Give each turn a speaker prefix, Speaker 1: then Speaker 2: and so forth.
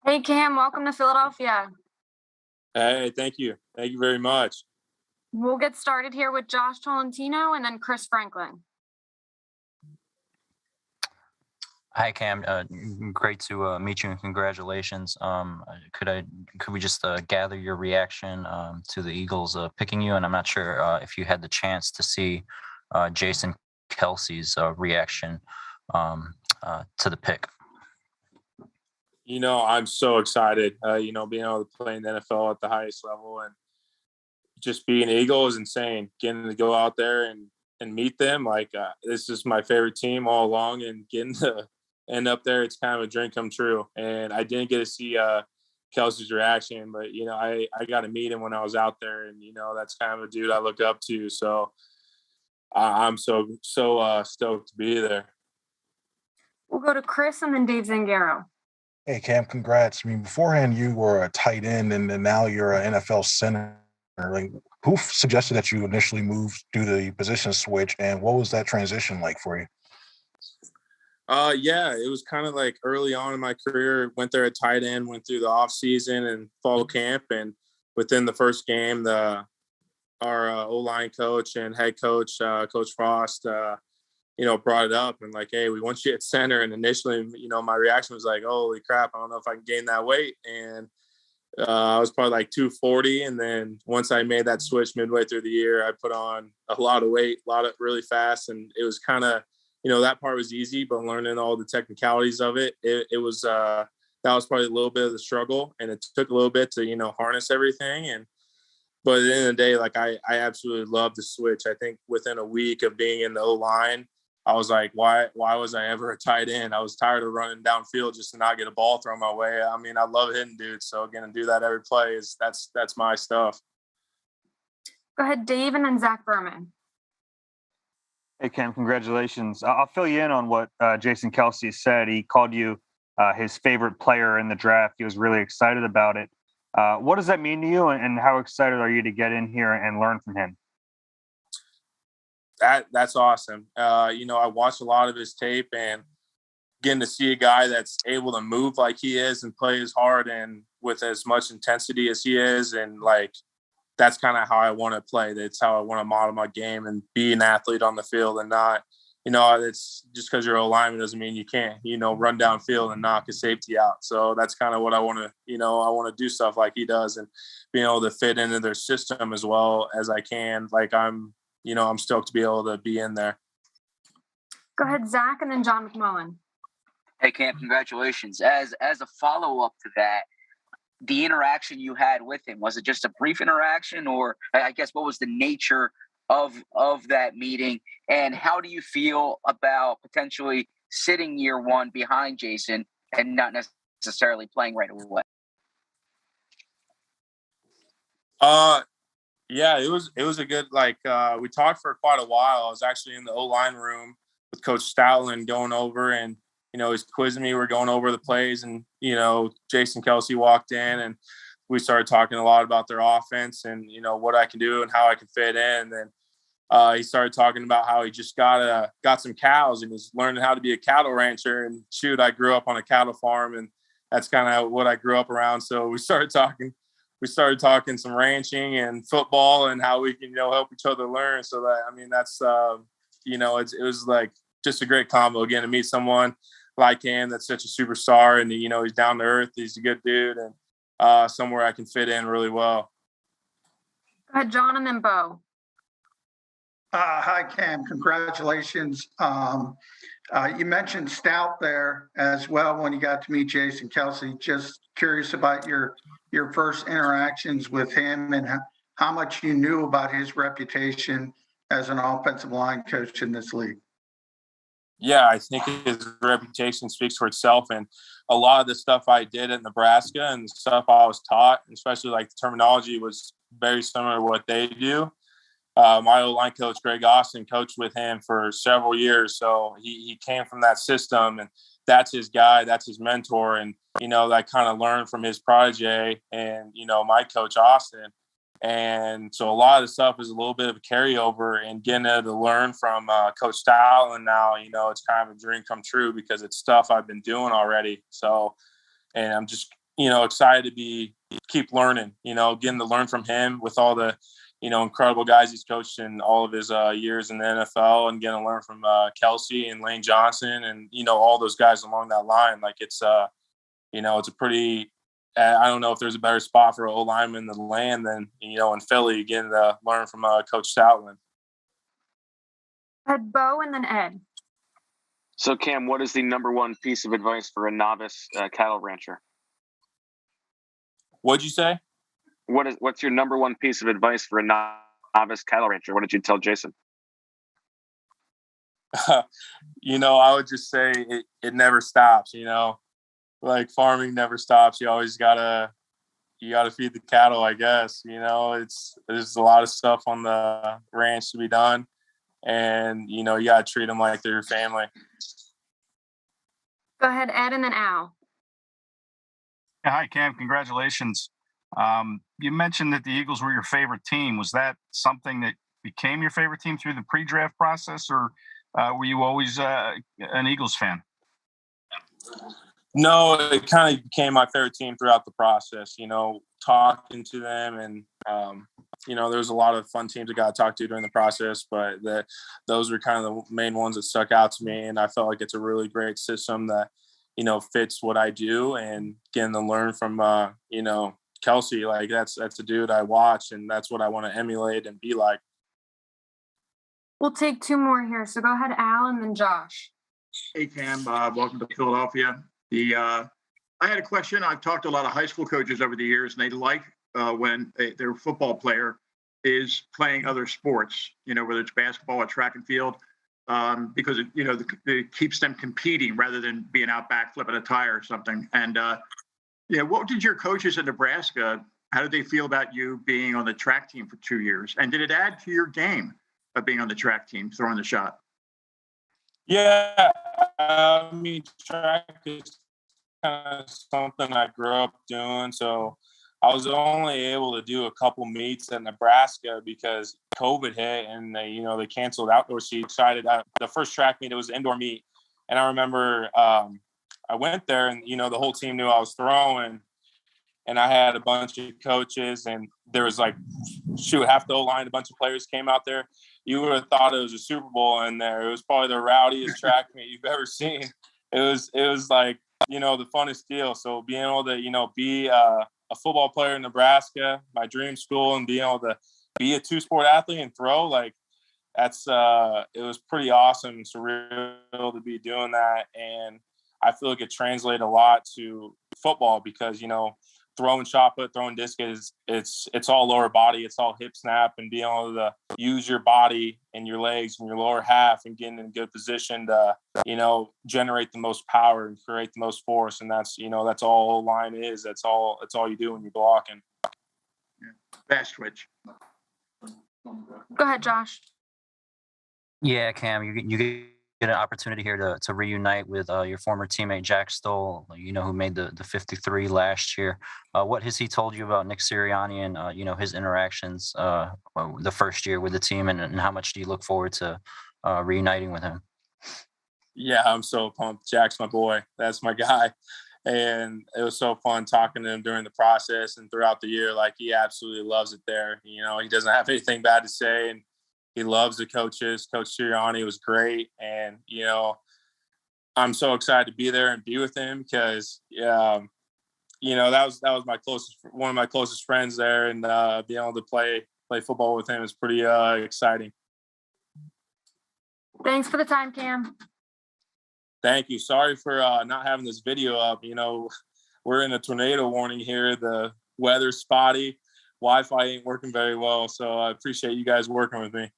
Speaker 1: Hey, Cam, welcome to Philadelphia.
Speaker 2: Hey, thank you. Thank you very much.
Speaker 1: We'll get started here with Josh Tolentino and then Chris Franklin.
Speaker 3: Hi, Cam. Great to meet you and congratulations. Could we just gather your reaction to the Eagles picking you? And I'm not sure if you had the chance to see Jason Kelce's reaction to the pick.
Speaker 2: I'm so excited, being able to play in the NFL at the highest level and just being Eagle is insane. Getting to go out there and meet them, this is my favorite team all along, and getting to end up there, it's kind of a dream come true. And I didn't get to see Kelce's reaction, but, I got to meet him when I was out there, and, that's kind of a dude I look up to. So I'm so stoked to be there.
Speaker 1: We'll go to Chris and then Dave Zangaro.
Speaker 4: Hey, Cam, congrats. I mean, beforehand, you were a tight end, and then now you're an NFL center. Like, who suggested that you initially moved, do the position switch, and what was that transition like for you?
Speaker 2: Yeah, it was kind of like early on in my career. Went there at tight end, went through the off season and fall camp, and within the first game, our O-line coach and head coach, Coach Frost, brought it up and like, hey, we want you at center. And initially, my reaction was like, holy crap, I don't know if I can gain that weight. And I was probably like 240. And then once I made that switch midway through the year, I put on a lot of weight, really fast. And it was kind of, that part was easy, but learning all the technicalities of it, it was, that was probably a little bit of the struggle. And it took a little bit to, harness everything. But at the end of the day, like I absolutely love the switch. I think within a week of being in the O-line, I was like, why was I ever a tight end? I was tired of running downfield just to not get a ball thrown my way. I mean, I love hitting dudes. So again, to do that every play that's my stuff.
Speaker 1: Go ahead, Dave, and then Zach Berman.
Speaker 5: Hey, Cam, congratulations. I'll fill you in on what Jason Kelce said. He called you his favorite player in the draft. He was really excited about it. What does that mean to you, and how excited are you to get in here and learn from him?
Speaker 2: That's awesome. I watched a lot of his tape, and getting to see a guy that's able to move like he is and play as hard and with as much intensity as he is, and like that's kind of how I want to play. That's how I want to model my game and be an athlete on the field, and not, it's just because you're a lineman doesn't mean you can't, run downfield and knock a safety out. So that's kind of what I want to, I want to do stuff like he does and being able to fit into their system as well as I can. Like I'm stoked to be able to be in there.
Speaker 1: Go ahead, Zach, and then John McMullen.
Speaker 6: Hey, Cam, congratulations. As a follow-up to that, the interaction you had with him, was it just a brief interaction, or I guess what was the nature of that meeting, and how do you feel about potentially sitting year one behind Jason and not necessarily playing right away?
Speaker 2: Yeah, it was a good, we talked for quite a while. I was actually in the O-line room with Coach Stoutland going over, and, he's quizzing me. We're going over the plays, and, Jason Kelce walked in, and we started talking a lot about their offense and, what I can do and how I can fit in. And then he started talking about how he just got some cows and he's learning how to be a cattle rancher. And shoot, I grew up on a cattle farm, and that's kind of what I grew up around. So we started talking some ranching and football and how we can, help each other learn. So that, I mean, that's, it was like just a great combo again to meet someone like him that's such a superstar, and, he's down to earth. He's a good dude, and somewhere I can fit in really well.
Speaker 1: Go ahead, John, and then Bo.
Speaker 7: Hi, Cam. Congratulations. You mentioned Stout there as well when you got to meet Jason Kelce. Just curious about your first interactions with him and how much you knew about his reputation as an offensive line coach in this league.
Speaker 2: Yeah, I think his reputation speaks for itself. And a lot of the stuff I did at Nebraska and the stuff I was taught, especially like the terminology, was very similar to what they do. My O-line coach, Greg Austin, coached with him for several years. So he came from that system, and that's his guy, that's his mentor. And, I kind of learned from his protege and, my coach, Austin. And so a lot of the stuff is a little bit of a carryover, and getting to learn from Coach Stoutland now, it's kind of a dream come true because it's stuff I've been doing already. So, and I'm just, excited to keep learning, getting to learn from him with all the, incredible guys he's coached in all of his years in the NFL, and getting to learn from Kelce and Lane Johnson and, all those guys along that line. Like it's a pretty, I don't know if there's a better spot for an O-lineman to land than, in Philly, getting to learn from Coach Stoutland.
Speaker 1: Ed Bo and then Ed.
Speaker 8: So, Cam, what is the number one piece of advice for a novice cattle rancher?
Speaker 2: What'd you say?
Speaker 8: What's your number one piece of advice for a novice cattle rancher? What did you tell Jason?
Speaker 2: I would just say it never stops, like farming never stops. You always gotta feed the cattle, I guess. There's a lot of stuff on the ranch to be done, and you gotta treat them like they're your family.
Speaker 1: Go ahead, Ed, and then Al.
Speaker 9: Yeah, hi, Cam. Congratulations. You mentioned that the Eagles were your favorite team. Was that something that became your favorite team through the pre-draft process, or were you always an Eagles fan?
Speaker 2: No, it kind of became my favorite team throughout the process, talking to them. And, there was a lot of fun teams I got to talk to during the process, but those were kind of the main ones that stuck out to me. And I felt like it's a really great system that, fits what I do, and getting to learn from, Kelce. Like that's a dude I watch, and that's what I want to emulate and be like.
Speaker 1: We'll take two more here. So go ahead, Al, and then Josh.
Speaker 10: Hey, Cam. Welcome to Philadelphia. I had a question. I've talked to a lot of high school coaches over the years, and they like when their football player is playing other sports, whether it's basketball or track and field, because it keeps them competing rather than being out back flipping a tire or something. And what did your coaches in Nebraska, how did they feel about you being on the track team for 2 years? And did it add to your game of being on the track team, throwing the shot?
Speaker 2: Yeah, track is kind of something I grew up doing. So I was only able to do a couple meets in Nebraska because COVID hit, and they canceled outdoor seats. Decided the first track meet, it was an indoor meet, and I remember I went there, and the whole team knew I was throwing, and I had a bunch of coaches, and there was like half the O-line, a bunch of players came out there. You would have thought it was a Super Bowl in there. It was probably the rowdiest track meet you've ever seen. It was like, the funnest deal. So being able to, be a football player in Nebraska, my dream school, and being able to be a two-sport athlete and throw, like it was pretty awesome, surreal to be doing that. And I feel like it translated a lot to football because, throwing shot put, throwing disc it's all lower body, it's all hip snap, and being able to use your body and your legs and your lower half and getting in a good position to, generate the most power and create the most force. And that's all line is. That's all you do when you're blocking.
Speaker 10: Fast twitch.
Speaker 1: Go ahead, Josh.
Speaker 3: Yeah, Cam, you get an opportunity here to reunite with your former teammate Jack Stoll, who made the 53 last year. What has he told you about Nick Sirianni and his interactions the first year with the team, and how much do you look forward to reuniting with him?
Speaker 2: Yeah, I'm so pumped. Jack's my boy. That's my guy. And it was so fun talking to him during the process and throughout the year. Like, he absolutely loves it there. He doesn't have anything bad to say, and he loves the coaches. Coach Sirianni was great. And, I'm so excited to be there and be with him because, that was one of my closest friends there. And being able to play football with him is pretty exciting.
Speaker 1: Thanks for the time, Cam.
Speaker 2: Thank you. Sorry for not having this video up. We're in a tornado warning here. The weather's spotty. Wi-Fi ain't working very well. So I appreciate you guys working with me.